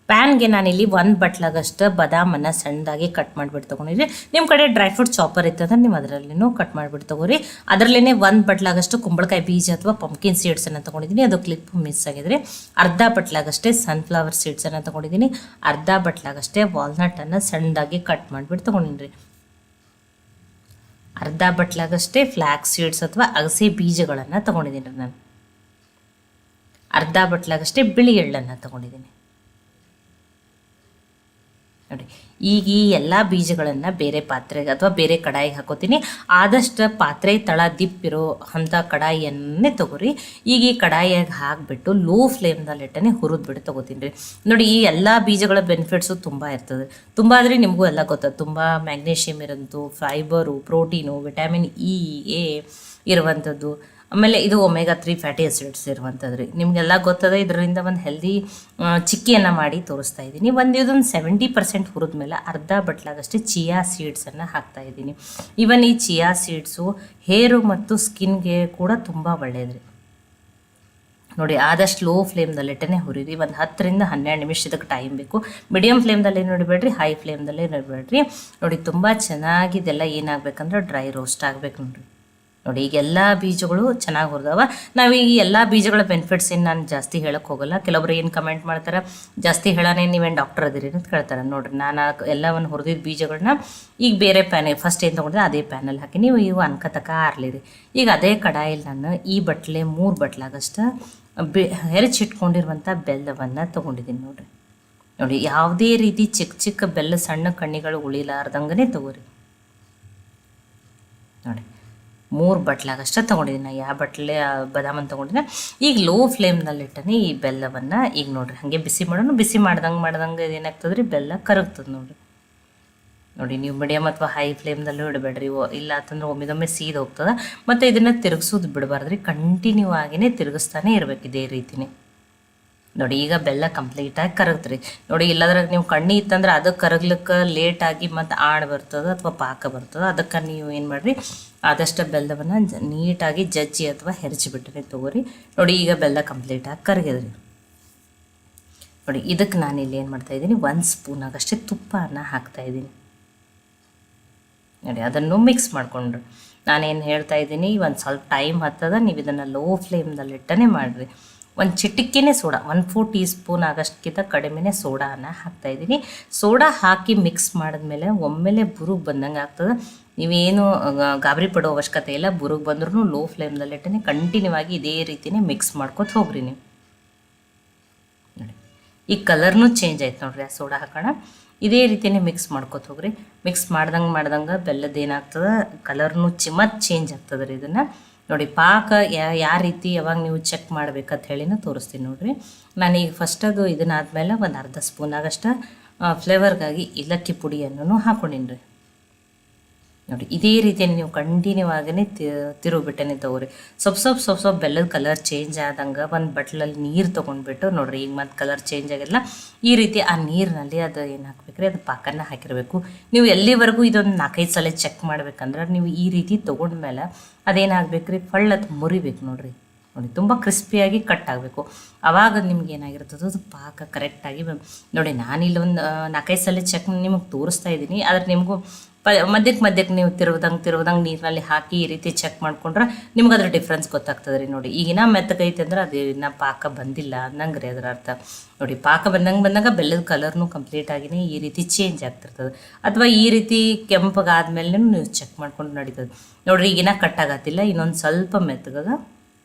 ಪ್ಯಾನ್ಗೆ ನಾನಿಲ್ಲಿ ಒಂದು ಬಟ್ಲಾಗಷ್ಟು ಬಾದಾಮನ್ನು ಸಣ್ಣದಾಗಿ ಕಟ್ ಮಾಡಿಬಿಟ್ಟು ತೊಗೊಂಡಿದ್ರಿ. ನಿಮ್ಮ ಕಡೆ ಡ್ರೈ ಫ್ರೂಟ್ ಚಾಪರ್ ಇತ್ತಂದ್ರೆ ನೀವು ಅದರಲ್ಲಿನೂ ಕಟ್ ಮಾಡಿಬಿಟ್ಟು ತೊಗೋರಿ. ಅದರಲ್ಲೇ ಒಂದು ಬಟ್ಲಾಗಷ್ಟು ಕುಂಬಳಕಾಯಿ ಬೀಜ ಅಥವಾ ಪಂಪ್ಕಿನ್ ಸೀಡ್ಸನ್ನು ತೊಗೊಂಡಿದ್ದೀನಿ, ಅದು ಕ್ಲಿಪ್ ಮಿಸ್ ಆಗಿದ್ರೆ. ಅರ್ಧ ಬಟ್ಲಾಗಷ್ಟೇ ಸನ್ಫ್ಲವರ್ ಸೀಡ್ಸನ್ನು ತೊಗೊಂಡಿದ್ದೀನಿ. ಅರ್ಧ ಬಟ್ಲಾಗಷ್ಟೇ ವಾಲ್ನಟನ್ನು ಸಣ್ಣದಾಗಿ ಕಟ್ ಮಾಡಿಬಿಟ್ಟು ತೊಗೊಂಡಿನಿ. ಅರ್ಧ ಬಟ್ಲಾಗಷ್ಟೇ ಫ್ಲ್ಯಾಕ್ಸ್ ಸೀಡ್ಸ್ ಅಥವಾ ಅಗಸೆ ಬೀಜಗಳನ್ನು ತೊಗೊಂಡಿದ್ದೀನಿ ನಾನು. ಅರ್ಧ ಬಟ್ಲಾಗಷ್ಟೇ ಬಿಳಿ ಎಳ್ಳನ್ನು ತೊಗೊಂಡಿದ್ದೀನಿ ನೋಡಿ. ಈಗ ಈ ಎಲ್ಲ ಬೀಜಗಳನ್ನು ಬೇರೆ ಪಾತ್ರೆಗೆ ಅಥವಾ ಬೇರೆ ಕಡಾಯಿಗೆ ಹಾಕೋತೀನಿ. ಆದಷ್ಟು ಪಾತ್ರೆ ತಳ ದಿಪ್ಪಿರೋ ಅಂಥ ಕಡಾಯಿಯನ್ನೇ ತೊಗೊರಿ. ಈಗ ಈ ಕಡಾಯಿಯಾಗಿ ಹಾಕಿಬಿಟ್ಟು ಲೋ ಫ್ಲೇಮ್ದಲ್ಲಿಟ್ಟನೆ ಹುರಿದ್ಬಿಟ್ಟು ತೊಗೋತೀನಿ ರೀ. ನೋಡಿ, ಈ ಎಲ್ಲ ಬೀಜಗಳ ಬೆನಿಫಿಟ್ಸು ತುಂಬ ಇರ್ತದೆ. ತುಂಬ ಆದರೆ ನಿಮಗೂ ಎಲ್ಲ ಗೊತ್ತದು. ತುಂಬ ಮ್ಯಾಗ್ನೀಷಿಯಮ್ ಇರೋದು, fibre, protein, vitamin E, A ಇರುವಂಥದ್ದು. ಆಮೇಲೆ ಇದು ಒಮೆಗಾ 3 ಫ್ಯಾಟಿ ಆಸಿಡ್ಸ್ ಇರುವಂಥದ್ದು ರೀ. ನಿಮಗೆಲ್ಲ ಗೊತ್ತದೆ. ಇದರಿಂದ ಒಂದು ಹೆಲ್ದಿ ಚಿಕ್ಕಿಯನ್ನು ಮಾಡಿ ತೋರಿಸ್ತಾ ಇದ್ದೀನಿ. ಇದೊಂದು 70% ಹುರಿದ ಮೇಲೆ ಅರ್ಧ ಬಟ್ಲಾಗಷ್ಟೇ ಚಿಯಾ ಸೀಡ್ಸನ್ನು ಹಾಕ್ತಾಯಿದ್ದೀನಿ. ಇವನ್ ಈ ಚಿಯಾ ಸೀಡ್ಸು ಹೇರು ಮತ್ತು ಸ್ಕಿನ್ಗೆ ಕೂಡ ತುಂಬ ಒಳ್ಳೆಯದು ರೀ. ನೋಡಿ, ಆದಷ್ಟು ಲೋ ಫ್ಲೇಮ್ದಲ್ಲಿಟ್ಟೇ ಹುರಿರಿ. ಒಂದು 10 ರಿಂದ 12 ನಿಮಿಷದಕ್ಕೆ ಟೈಮ್ ಬೇಕು. ಮೀಡಿಯಮ್ ಫ್ಲೇಮ್ದಲ್ಲೇ ನೋಡಿಬೇಡ್ರಿ, ಹೈ ಫ್ಲೇಮ್ದಲ್ಲೇ ನೋಡಿಬೇಡ್ರಿ. ನೋಡಿ, ತುಂಬ ಚೆನ್ನಾಗಿದೆಲ್ಲ ಏನಾಗಬೇಕಂದ್ರೆ ಡ್ರೈ ರೋಸ್ಟ್ ಆಗಬೇಕು ನೋಡಿರಿ. ನೋಡಿ, ಈಗ ಎಲ್ಲ ಬೀಜಗಳು ಚೆನ್ನಾಗಿ ಹುರಿದವ. ನಾವು ಈ ಎಲ್ಲ ಬೀಜಗಳ ಬೆನಿಫಿಟ್ಸ್ ಏನು ನಾನು ಜಾಸ್ತಿ ಹೇಳಕ್ಕೆ ಹೋಗಲ್ಲ. ಕೆಲವೊಬ್ರು ಏನು ಕಮೆಂಟ್ ಮಾಡ್ತಾರೆ, ಜಾಸ್ತಿ ಹೇಳೋಣ ನೀವೇನು ಡಾಕ್ಟರ್ ಅದಿರಿ ಅಂತ ಕೇಳ್ತಾರೆ. ನೋಡಿರಿ, ನಾನು ಎಲ್ಲವನ್ನು ಹುರಿದಿದ್ದ ಬೀಜಗಳನ್ನ ಈಗ ಬೇರೆ ಫಸ್ಟ್ ಏನು ತೊಗೊಂಡ್ರೆ ಅದೇ ಪ್ಯಾನಲ್ಲಿ ಹಾಕಿ ನೀವು ಇವು ಅನ್ಕತಕ ಆರ್ಲಿರಿ. ಈಗ ಅದೇ ಕಡಾಯಲ್ಲಿ ನಾನು ಈ ಬಟ್ಲೆ 3 ಬಟ್ಲಾಗಷ್ಟು ಹೆರಚಿಟ್ಕೊಂಡಿರುವಂಥ ಬೆಲ್ಲವನ್ನು ತೊಗೊಂಡಿದ್ದೀನಿ ನೋಡಿರಿ. ನೋಡಿ, ಯಾವುದೇ ರೀತಿ ಚಿಕ್ಕ ಚಿಕ್ಕ ಬೆಲ್ಲ ಸಣ್ಣ ಕಣ್ಣಿಗಳು ಉಳಿಲಾರ್ದಂಗೆ ತೊಗೋರಿ. ನೋಡಿ, 3 ಬಟ್ಲಾಗಷ್ಟೇ ತೊಗೊಂಡಿದ್ದೀನಿ. ಯಾವ ಬಟ್ಲೆ ಬಾದಾಮನ್ನು ತೊಗೊಂಡಿದ್ದೆ. ಈಗ ಲೋ ಫ್ಲೇಮ್ನಲ್ಲಿಟ್ಟನೆ ಈ ಬೆಲ್ಲವನ್ನು ಈಗ ನೋಡಿರಿ ಹಾಗೆ ಬಿಸಿ ಮಾಡೋಣ. ಬಿಸಿ ಮಾಡ್ದಂಗೆ ಏನಾಗ್ತದೆ ರೀ, ಬೆಲ್ಲ ಕರಗ್ತದೆ ನೋಡಿರಿ. ನೋಡಿ, ನೀವು ಮೀಡಿಯಮ್ ಅಥವಾ ಹೈ ಫ್ಲೇಮ್ದಲ್ಲೂ ಇಡಬೇಡ್ರಿ. ಇಲ್ಲ ಅಂತಂದ್ರೆ ಒಮ್ಮೆದೊಮ್ಮೆ ಸೀದ್ ಹೋಗ್ತದೆ. ಮತ್ತು ಇದನ್ನು ತಿರುಗಿಸೋದು ಬಿಡಬಾರ್ದ್ರಿ. ಕಂಟಿನ್ಯೂ ಆಗಿನೇ ತಿರುಗಿಸ್ತಾನೆ ಇರಬೇಕು ಇದೇ ರೀತಿನೇ. ನೋಡಿ, ಈಗ ಬೆಲ್ಲ ಕಂಪ್ಲೀಟಾಗಿ ಕರಗ್ತ್ರಿ. ನೋಡಿ, ಇಲ್ಲದ್ರೆ ನೀವು ಕಣ್ಣಿ ಇತ್ತಂದ್ರೆ ಅದು ಕರಗ್ಲಿಕ್ಕೆ ಲೇಟಾಗಿ ಮತ್ತು ಆಣ್ ಬರ್ತದೆ ಅಥವಾ ಪಾಕ ಬರ್ತದೆ. ಅದಕ್ಕೆ ನೀವು ಏನು ಮಾಡಿರಿ, ಆದಷ್ಟು ಬೆಲ್ಲವನ್ನು ನೀಟಾಗಿ ಜಜ್ಜಿ ಅಥವಾ ಹೆರಚಿಬಿಟ್ಟರೆ ತೊಗೋರಿ. ನೋಡಿ, ಈಗ ಬೆಲ್ಲ ಕಂಪ್ಲೀಟಾಗಿ ಕರಗಿದ್ರಿ. ನೋಡಿ, ಇದಕ್ಕೆ ನಾನಿಲ್ಲಿ ಏನು ಮಾಡ್ತಾಯಿದ್ದೀನಿ, 1 ಸ್ಪೂನಾಗಷ್ಟೇ ತುಪ್ಪನ ಹಾಕ್ತಾಯಿದ್ದೀನಿ. ನೋಡಿ, ಅದನ್ನು ಮಿಕ್ಸ್ ಮಾಡಿಕೊಂಡ್ರಿ. ನಾನೇನು ಹೇಳ್ತಾಯಿದ್ದೀನಿ, ಒಂದು ಸ್ವಲ್ಪ ಟೈಮ್ ಹತ್ತದ. ನೀವು ಇದನ್ನು ಲೋ ಫ್ಲೇಮ್ದಲ್ಲಿಟ್ಟನೆ ಮಾಡಿರಿ. ಒಂದು ಚಿಟಿಕೆನೇ ಸೋಡಾ, 1/4 ಟೀ ಸ್ಪೂನ್ ಆಗಷ್ಟಕ್ಕಿಂತ ಕಡಿಮೆನೇ ಸೋಡಾನ ಹಾಕ್ತಾಯಿದ್ದೀನಿ. ಸೋಡಾ ಹಾಕಿ ಮಿಕ್ಸ್ ಮಾಡಿದ್ಮೇಲೆ ಒಮ್ಮೆಲೆ ಬುರುಗ್ ಬಂದಂಗೆ ಆಗ್ತದೆ. ನೀವೇನು ಗಾಬರಿ ಪಡೋ ಅವಶ್ಯಕತೆ ಇಲ್ಲ. ಬುರುಗ್ ಬಂದ್ರೂ ಲೋ ಫ್ಲೇಮ್ದಲ್ಲಿಟ್ಟನೆ ಕಂಟಿನ್ಯೂ ಆಗಿ ಇದೇ ರೀತಿಯೇ ಮಿಕ್ಸ್ ಮಾಡ್ಕೊತ ಹೋಗ್ರಿ ನೀವು. ನೋಡಿ, ಈ ಕಲರ್ನೂ ಚೇಂಜ್ ಆಯ್ತು ನೋಡ್ರಿ. ಆ ಸೋಡಾ ಹಾಕೋಣ, ಇದೇ ರೀತಿಯೇ ಮಿಕ್ಸ್ ಮಾಡ್ಕೊತ ಹೋಗ್ರಿ. ಮಿಕ್ಸ್ ಮಾಡ್ದಂಗೆ ಬೆಲ್ಲದ ಏನಾಗ್ತದೆ, ಕಲರ್ನೂ ಮತ್ತು ಚೇಂಜ್ ಆಗ್ತದೆ ರೀ. ಇದನ್ನು ನೋಡಿ, ಪಾಕ ಯಾವ ರೀತಿ ಯಾವಾಗ ನೀವು ಚೆಕ್ ಮಾಡ್ಬೇಕಂತ ಹೇಳಿನ ತೋರಿಸ್ತೀನಿ ನೋಡಿರಿ. ನಾನೀಗ ಫಸ್ಟದು ಇದನ್ನಾದ್ಮೇಲೆ ಒಂದು ಅರ್ಧ ಸ್ಪೂನಾಗಷ್ಟು ಫ್ಲೇವರ್ಗಾಗಿ ಏಲಕ್ಕಿ ಪುಡಿಯನ್ನು ಹಾಕ್ಕೊಂಡಿನಿ ರೀ. ನೋಡಿ, ಇದೇ ರೀತಿಯಲ್ಲಿ ನೀವು ಕಂಟಿನ್ಯೂ ಆಗಿನೇ ತಿರುಗಿಬಿಟ್ಟೇ ತೊಗೋರಿ. ಸ್ವಲ್ಪ ಬೆಲ್ಲದ ಕಲರ್ ಚೇಂಜ್ ಆದಂಗೆ ಒಂದು ಬಟ್ಲಲ್ಲಿ ನೀರು ತೊಗೊಂಡ್ಬಿಟ್ಟು ನೋಡಿರಿ. ಈಗ ಮತ್ತು ಕಲರ್ ಚೇಂಜ್ ಆಗಿಲ್ಲ. ಈ ರೀತಿ ಆ ನೀರಿನಲ್ಲಿ ಅದು ಏನು ಹಾಕ್ಬೇಕ್ರಿ, ಅದು ಪಾಕನ್ನು ಹಾಕಿರಬೇಕು. ನೀವು ಎಲ್ಲಿವರೆಗೂ ಇದೊಂದು 4-5 ಸಲ ಚೆಕ್ ಮಾಡ್ಬೇಕಂದ್ರೆ ನೀವು ಈ ರೀತಿ ತೊಗೊಂಡ್ಮೇಲೆ ಅದೇನಾಗಬೇಕು ರೀ, ಫಳ್ಳತ್ತು ಮುರಿಬೇಕು ನೋಡಿರಿ. ನೋಡಿ, ತುಂಬ ಕ್ರಿಸ್ಪಿಯಾಗಿ ಕಟ್ ಆಗಬೇಕು. ಆವಾಗ ನಿಮ್ಗೆ ಏನಾಗಿರ್ತದೆ, ಅದು ಪಾಕ ಕರೆಕ್ಟಾಗಿ ನೋಡಿ. ನಾನಿಲ್ಲಿ ಒಂದು 4-5 ಸಲ ಚೆಕ್ ನಿಮಗೆ ತೋರಿಸ್ತಾ ಇದ್ದೀನಿ. ಆದರೆ ನಿಮಗೂ ಮಧ್ಯಕ್ಕೆ ನೀವು ತಿರುವ್ದಂಗೆ ನೀರಿನಲ್ಲಿ ಹಾಕಿ ಈ ರೀತಿ ಚೆಕ್ ಮಾಡ್ಕೊಂಡ್ರೆ ನಿಮ್ಗೆ ಅದ್ರ ಡಿಫ್ರೆನ್ಸ್ ಗೊತ್ತಾಗ್ತದೆ ರೀ. ನೋಡಿ, ಈಗಿನ ಮೆತ್ತಗೈತೆ ಅಂದ್ರೆ ಅದು ಇನ್ನೂ ಪಾಕ ಬಂದಿಲ್ಲ ಅನ್ನಂಗೆ ರೀ ಅದರ ಅರ್ಥ. ನೋಡಿ, ಪಾಕ ಬಂದಾಗ ಬೆಲ್ಲದ ಕಲರ್ನು ಕಂಪ್ಲೀಟಾಗಿನೇ ಈ ರೀತಿ ಚೇಂಜ್ ಆಗ್ತಿರ್ತದೆ. ಅಥವಾ ಈ ರೀತಿ ಕೆಂಪಗಾದ್ಮೇಲೆ ನೀವು ಚೆಕ್ ಮಾಡ್ಕೊಂಡು ನಡೀತದೆ. ನೋಡಿರಿ, ಈಗಿನ ಕಟ್ಟಾಗತ್ತಿಲ್ಲ, ಇನ್ನೊಂದು ಸ್ವಲ್ಪ ಮೆತ್ತಗದ.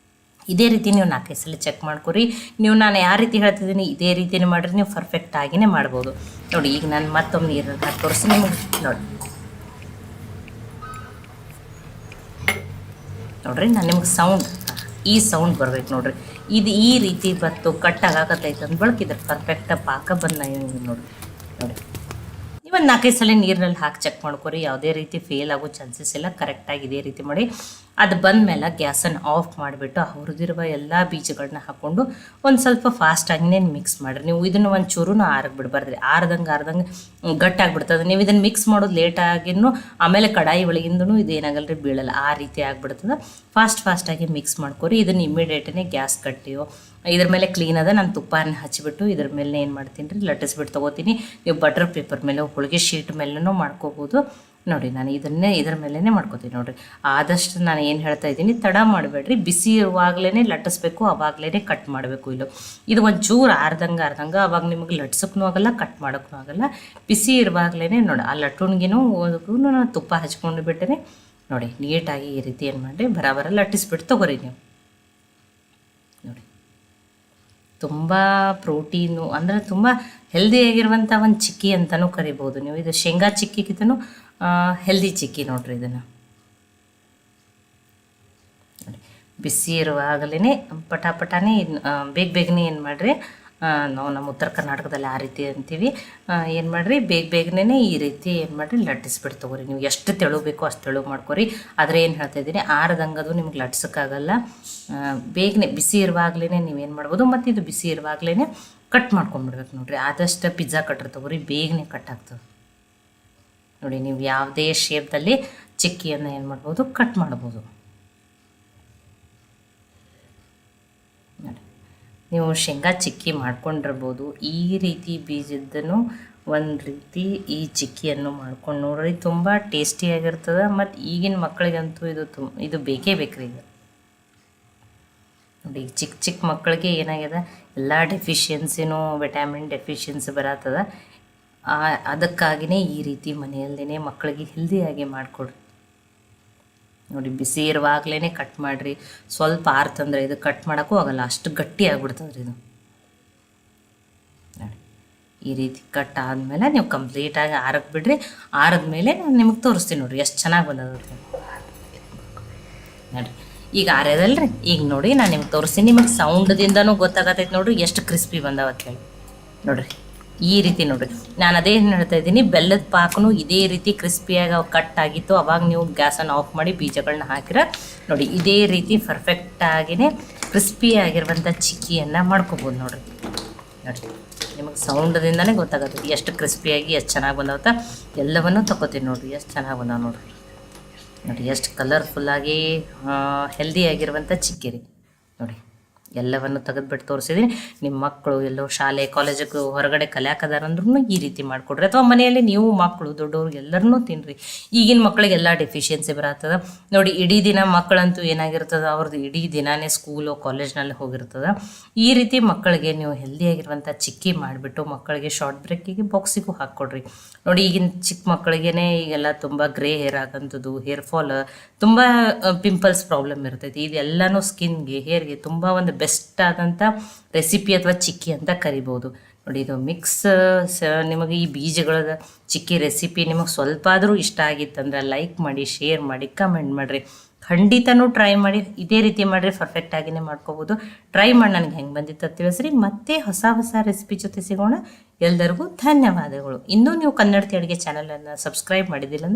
ಇದೇ ರೀತಿ ನೀವು 4-5 ಸಲ ಚೆಕ್ ಮಾಡ್ಕೊರಿ. ನೀವು ನಾನು ಯಾವ ರೀತಿ ಹೇಳ್ತಿದ್ದೀನಿ ಇದೇ ರೀತಿಯೇ ಮಾಡಿರಿ, ನೀವು ಪರ್ಫೆಕ್ಟ್ ಆಗಿನೇ ಮಾಡ್ಬೋದು. ನೋಡಿ, ಈಗ ನಾನು ಮತ್ತೊಮ್ಮೆ ನೀರು ಹಾಕಿ ತೋರಿಸಿ ನಿಮಗೆ. ನೋಡ್ರಿ, ನಾನು ನಿಮ್ಗೆ ಈ ಸೌಂಡ್ ಬರ್ಬೇಕು ನೋಡ್ರಿ. ಇದು ಈ ರೀತಿ ಬತ್ತು ಕಟ್ಟಾಗತ್ತೈತೆ ಅಂದ ಬಳಕ ಇದ್ರ ಪರ್ಫೆಕ್ಟ್ ಪಾಕ ಬಂದ ನೋಡ್ರಿ. ನೋಡಿ, ನೀವೊಂದು 4-5 ಸಲ ನೀರಿನಲ್ಲಿ ಹಾಕಿ ಚೆಕ್ ಮಾಡ್ಕೊರಿ. ಯಾವುದೇ ರೀತಿ ಫೇಲ್ ಆಗೋ ಚಾನ್ಸಸ್ ಇಲ್ಲ. ಕರೆಕ್ಟಾಗಿ ಇದೇ ರೀತಿ ಮಾಡಿ ಅದು ಬಂದಮೇಲೆ ಗ್ಯಾಸನ್ನು ಆಫ್ ಮಾಡಿಬಿಟ್ಟು ಹುರಿದಿರುವ ಎಲ್ಲ ಬೀಜಗಳನ್ನ ಹಾಕ್ಕೊಂಡು ಒಂದು ಸ್ವಲ್ಪ ಫಾಸ್ಟಾಗಿನೇ ಮಿಕ್ಸ್ ಮಾಡಿರಿ. ನೀವು ಇದನ್ನು ಒಂದು ಚೂರು ಆರಕ್ಕೆ ಬಿಡಬಾರ್ದ್ರಿ. ಆರ್ದಂಗೆ ಗಟ್ಟಾಗ್ಬಿಡ್ತದೆ. ನೀವು ಇದನ್ನು ಮಿಕ್ಸ್ ಮಾಡೋದು ಲೇಟಾಗಿನೂ ಆಮೇಲೆ ಕಡಾಯಿ ಒಳಗಿಂದೂ ಇದೇನಾಗಲ್ಲ ರೀ ಬೀಳಲ್ಲ, ಆ ರೀತಿ ಆಗ್ಬಿಡ್ತದೆ. ಫಾಸ್ಟಾಗಿ ಮಿಕ್ಸ್ ಮಾಡ್ಕೊರಿ. ಇದನ್ನು ಇಮ್ಮಿಡಿಯೇಟನೇ ಗ್ಯಾಸ್ ಕಟ್ಟಿಯೋ ಇದ್ರ ಮೇಲೆ ಕ್ಲೀನ್ ಅದ. ನಾನು ತುಪ್ಪನ ಹಚ್ಚಿಬಿಟ್ಟು ಇದ್ರ ಮೇಲೆ ಏನು ಮಾಡ್ತೀನಿ ರೀ ಲಟ್ಟಿಸ್ಬಿಟ್ಟು ತೊಗೋತೀನಿ. ನೀವು ಬಟರ್ ಪೇಪರ್ ಮೇಲೆ ಹೋಳಿಗೆ ಶೀಟ್ ಮೇಲೂ ಮಾಡ್ಕೋಬೋದು ನೋಡಿ. ನಾನು ಇದ್ರ ಮೇಲೇ ಮಾಡ್ಕೋತೀನಿ ನೋಡಿರಿ. ಆದಷ್ಟು ನಾನು ಏನು ಹೇಳ್ತಾ ಇದ್ದೀನಿ, ತಡ ಮಾಡಬೇಡ್ರಿ. ಬಿಸಿ ಇರುವಾಗಲೇ ಲಟ್ಟಿಸ್ಬೇಕು, ಅವಾಗಲೇ ಕಟ್ ಮಾಡಬೇಕು. ಇದು ಒಂಚೂರು ಆರ್ದಂಗೆ ಅವಾಗ ನಿಮಗೆ ಲಟ್ಸೋಕ್ಕೂ ಆಗಲ್ಲ, ಕಟ್ ಮಾಡೋಕ್ಕೂ ಆಗಲ್ಲ. ಬಿಸಿ ಇರುವಾಗಲೇ ನೋಡಿ ಆ ಲಟ್ಟುಣಿಗೆನೂ ನಾನು ತುಪ್ಪ ಹಚ್ಕೊಂಡು ಬಿಟ್ಟರೆ ನೋಡಿ ನೀಟಾಗಿ ಈ ರೀತಿ ಏನು ಮಾಡಿರಿ ಬರಾಬರ ಲಟ್ಟಿಸ್ಬಿಟ್ಟು ತೊಗೊರಿ ನೀವು ನೋಡಿ. ತುಂಬ ಪ್ರೋಟೀನು ಅಂದರೆ ತುಂಬ ಹೆಲ್ದಿಯಾಗಿರುವಂಥ ಒಂದು ಚಿಕ್ಕಿ ಅಂತಲೂ ಕರಿಬೋದು ನೀವು. ಇದು ಶೇಂಗಾ ಚಿಕ್ಕಿಗಿಂತನೂ ಹೆಲ್ದಿ ಚಿಕ್ಕಿ ನೋಡಿರಿ. ಇದನ್ನು ನೋಡಿ ಬಿಸಿ ಇರುವಾಗಲೇ ಪಟಾಪಟಾನೇ ಬೇಗನೆ ಏನು ಮಾಡಿರಿ, ನಾವು ನಮ್ಮ ಉತ್ತರ ಕರ್ನಾಟಕದಲ್ಲಿ ಆ ರೀತಿ ಅಂತೀವಿ. ಏನು ಮಾಡಿರಿ ಬೇಗನೆ ಈ ರೀತಿ ಏನು ಮಾಡಿರಿ ಲಟ್ಟಿಸ್ಬಿಟ್ಟು ತೊಗೊರಿ. ನೀವು ಎಷ್ಟು ತೆಳು ಬೇಕೋ ಅಷ್ಟು ತೆಳು ಮಾಡ್ಕೊರಿ. ಆದರೆ ಏನು ಹೇಳ್ತಾ ಇದ್ದೀನಿ, ಆರದಂಗದು ನಿಮ್ಗೆ ಲಟ್ಸೋಕ್ಕಾಗಲ್ಲ. ಬೇಗನೆ ಬಿಸಿ ಇರುವಾಗಲೇ ನೀವೇನು ಮಾಡ್ಬೋದು, ಮತ್ತು ಇದು ಬಿಸಿ ಇರುವಾಗಲೇ ಕಟ್ ಮಾಡ್ಕೊಂಡ್ಬಿಡ್ಬೇಕು ನೋಡಿರಿ. ಆದಷ್ಟು ಪಿಜ್ಜಾ ಕಟ್ರ್ ತೊಗೊರಿ, ಬೇಗನೆ ಕಟ್ ಆಗ್ತದೆ ನೋಡಿ. ನೀವು ಯಾವುದೇ ಶೇಪ್ದಲ್ಲಿ ಚಿಕ್ಕಿಯನ್ನು ಏನು ಮಾಡ್ಬೋದು, ಕಟ್ ಮಾಡ್ಬೋದು ನೋಡಿ. ನೀವು ಶೇಂಗಾ ಚಿಕ್ಕಿ ಮಾಡ್ಕೊಂಡಿರ್ಬೋದು. ಈ ರೀತಿ ಬೀಜದ್ದನ್ನು ಒಂದು ರೀತಿ ಈ ಚಿಕ್ಕಿಯನ್ನು ಮಾಡ್ಕೊಂಡು ನೋಡ್ರಿ, ತುಂಬ ಟೇಸ್ಟಿಯಾಗಿರ್ತದೆ. ಮತ್ತು ಈಗಿನ ಮಕ್ಕಳಿಗಂತೂ ಇದು ಬೇಕೇ ಬೇಕ್ರಿ. ಇದು ನೋಡಿ ಚಿಕ್ಕ ಮಕ್ಕಳಿಗೆ ಏನಾಗಿದೆ, ಎಲ್ಲ ಡೆಫಿಷಿಯನ್ಸಿನೂ ವಿಟಮಿನ್ ಡೆಫಿಷಿಯನ್ಸಿ ಬರತ್ತದ. ಅದಕ್ಕಾಗಿಯೇ ಈ ರೀತಿ ಮನೆಯಲ್ಲೇ ಮಕ್ಕಳಿಗೆ ಹೆಲ್ದಿಯಾಗಿ ಮಾಡಿಕೊಡ್ರಿ ನೋಡಿ. ಬಿಸಿ ಇರುವಾಗಲೇ ಕಟ್ ಮಾಡಿರಿ. ಸ್ವಲ್ಪ ಆರ್ತಂದ್ರೆ ಇದು ಕಟ್ ಮಾಡೋಕ್ಕೂ ಆಗಲ್ಲ, ಅಷ್ಟು ಗಟ್ಟಿ ಆಗ್ಬಿಡ್ತದೆ ಇದು ನೋಡಿ. ಈ ರೀತಿ ಕಟ್ ಆದಮೇಲೆ ನೀವು ಕಂಪ್ಲೀಟಾಗಿ ಆರಕ್ಕೆ ಬಿಡ್ರಿ. ಆರಿದ್ಮೇಲೆ ನಾನು ನಿಮಗೆ ತೋರಿಸ್ತೀನಿ ನೋಡಿರಿ ಎಷ್ಟು ಚೆನ್ನಾಗಿ ಬಂದದ ನೋಡಿ. ಈಗ ಆರ್ಯದಲ್ರಿ, ಈಗ ನೋಡಿ ನಾನು ನಿಮ್ಗೆ ತೋರಿಸ್ತೀನಿ. ನಿಮಗೆ ಸೌಂಡ್ದಿಂದನೂ ಗೊತ್ತಾಗತ್ತೈತೆ ನೋಡಿರಿ ಎಷ್ಟು ಕ್ರಿಸ್ಪಿ ಬಂದಾವತ್ತು ಹೇಳಿ ನೋಡಿರಿ. ಈ ರೀತಿ ನೋಡಿರಿ, ನಾನು ಅದೇನು ಹೇಳ್ತಾ ಇದ್ದೀನಿ, ಬೆಲ್ಲದ ಪಾಕನು ಇದೇ ರೀತಿ ಕ್ರಿಸ್ಪಿಯಾಗಿ ಕಟ್ ಆಗಿತ್ತು. ಅವಾಗ ನೀವು ಗ್ಯಾಸನ್ನು ಆಫ್ ಮಾಡಿ ಬೀಜಗಳನ್ನ ಹಾಕಿರ ನೋಡಿ, ಇದೇ ರೀತಿ ಪರ್ಫೆಕ್ಟಾಗಿಯೇ ಕ್ರಿಸ್ಪಿಯಾಗಿರುವಂಥ ಚಿಕ್ಕಿಯನ್ನು ಮಾಡ್ಕೊಬೋದು ನೋಡಿರಿ. ನೋಡಿ ನಿಮಗೆ ಸೌಂಡ್ದಿಂದನೇ ಗೊತ್ತಾಗುತ್ತೆ ಎಷ್ಟು ಕ್ರಿಸ್ಪಿಯಾಗಿ ಎಷ್ಟು ಚೆನ್ನಾಗಿ ಬಂದಾವತ್ತ. ಎಲ್ಲವನ್ನೂ ತಗೋತೀನಿ ನೋಡಿರಿ, ಎಷ್ಟು ಚೆನ್ನಾಗಿ ಬಂದಾವ ನೋಡಿರಿ. ನೋಡಿ ಎಷ್ಟು ಕಲರ್ಫುಲ್ಲಾಗಿ ಹೆಲ್ದಿಯಾಗಿರುವಂಥ ಚಿಕ್ಕಿ ರೀ ನೋಡಿ. ಎಲ್ಲವನ್ನು ತೆಗೆದುಬಿಟ್ಟು ತೋರಿಸಿದ್ದೀನಿ. ನಿಮ್ಮ ಮಕ್ಕಳು ಎಲ್ಲೋ ಶಾಲೆ ಕಾಲೇಜಿಗೆ ಹೊರಗಡೆ ಕಲಿಯಾಕದಾರಂದ್ರೂ ಈ ರೀತಿ ಮಾಡಿಕೊಡ್ರಿ. ಅಥವಾ ಮನೆಯಲ್ಲಿ ನೀವು ಮಕ್ಕಳು ದೊಡ್ಡವ್ರು ಎಲ್ಲರನ್ನೂ ತಿನ್ನಿರಿ. ಈಗಿನ ಮಕ್ಕಳಿಗೆಲ್ಲ ಡೆಫಿಷಿಯನ್ಸಿ ಬರತ್ತದ ನೋಡಿ. ಇಡೀ ದಿನ ಮಕ್ಕಳಂತೂ ಏನಾಗಿರ್ತದೆ, ಅವ್ರದ್ದು ಇಡೀ ದಿನಾನೇ ಸ್ಕೂಲು ಕಾಲೇಜ್ನಲ್ಲಿ ಹೋಗಿರ್ತದೆ. ಈ ರೀತಿ ಮಕ್ಕಳಿಗೆ ನೀವು ಹೆಲ್ದಿಯಾಗಿರುವಂಥ ಚಿಕ್ಕಿ ಮಾಡಿಬಿಟ್ಟು ಮಕ್ಕಳಿಗೆ ಶಾರ್ಟ್ ಬ್ರೇಕಿಗೆ ಬಾಕ್ಸಿಗೂ ಹಾಕ್ಕೊಡ್ರಿ ನೋಡಿ. ಈಗಿನ ಚಿಕ್ಕ ಮಕ್ಕಳಿಗೇ ಈಗೆಲ್ಲ ತುಂಬ ಗ್ರೇ ಹೇರ್ ಆಗೋಂಥದ್ದು, ಹೇರ್ ಫಾಲ್, ತುಂಬ ಪಿಂಪಲ್ಸ್ ಪ್ರಾಬ್ಲಮ್ ಇರ್ತೈತಿ. ಇದೆಲ್ಲನೂ ಸ್ಕಿನ್ಗೆ ಹೇರ್ಗೆ ತುಂಬ ಒಂದು ಬೆಸ್ಟ್ ಆದಂಥ ರೆಸಿಪಿ ಅಥವಾ ಚಿಕ್ಕಿ ಅಂತ ಕರಿಬೋದು ನೋಡಿ. ಇದು ಮಿಕ್ಸ್ ನಿಮಗೆ ಈ ಬೀಜಗಳ ಚಿಕ್ಕಿ ರೆಸಿಪಿ ನಿಮಗೆ ಸ್ವಲ್ಪ ಆದರೂ ಇಷ್ಟ ಆಗಿತ್ತಂದ್ರೆ ಲೈಕ್ ಮಾಡಿ, ಶೇರ್ ಮಾಡಿ, ಕಮೆಂಟ್ ಮಾಡಿರಿ. ಖಂಡಿತನೂ ಟ್ರೈ ಮಾಡಿ, ಇದೇ ರೀತಿ ಮಾಡಿರಿ ಪರ್ಫೆಕ್ಟಾಗಿಯೇ ಮಾಡ್ಕೋಬೋದು. ಟ್ರೈ ಮಾಡಿ ನನಗೆ ಹೆಂಗೆ ಬಂದಿತ್ತು ಅಂತ ತಿಳಿಸ್ರಿ. ಮತ್ತೆ ಹೊಸ ರೆಸಿಪಿ ಜೊತೆ ಸಿಗೋಣ. ಎಲ್ಲರಿಗೂ ಧನ್ಯವಾದಗಳು. ಇನ್ನೂ ನೀವು ಕನ್ನಡತಿ ಅಡುಗೆ ಚಾನಲನ್ನು ಸಬ್ಸ್ಕ್ರೈಬ್ ಮಾಡಿದ್ದಿಲ್ಲ ಅಂದ್ರೆ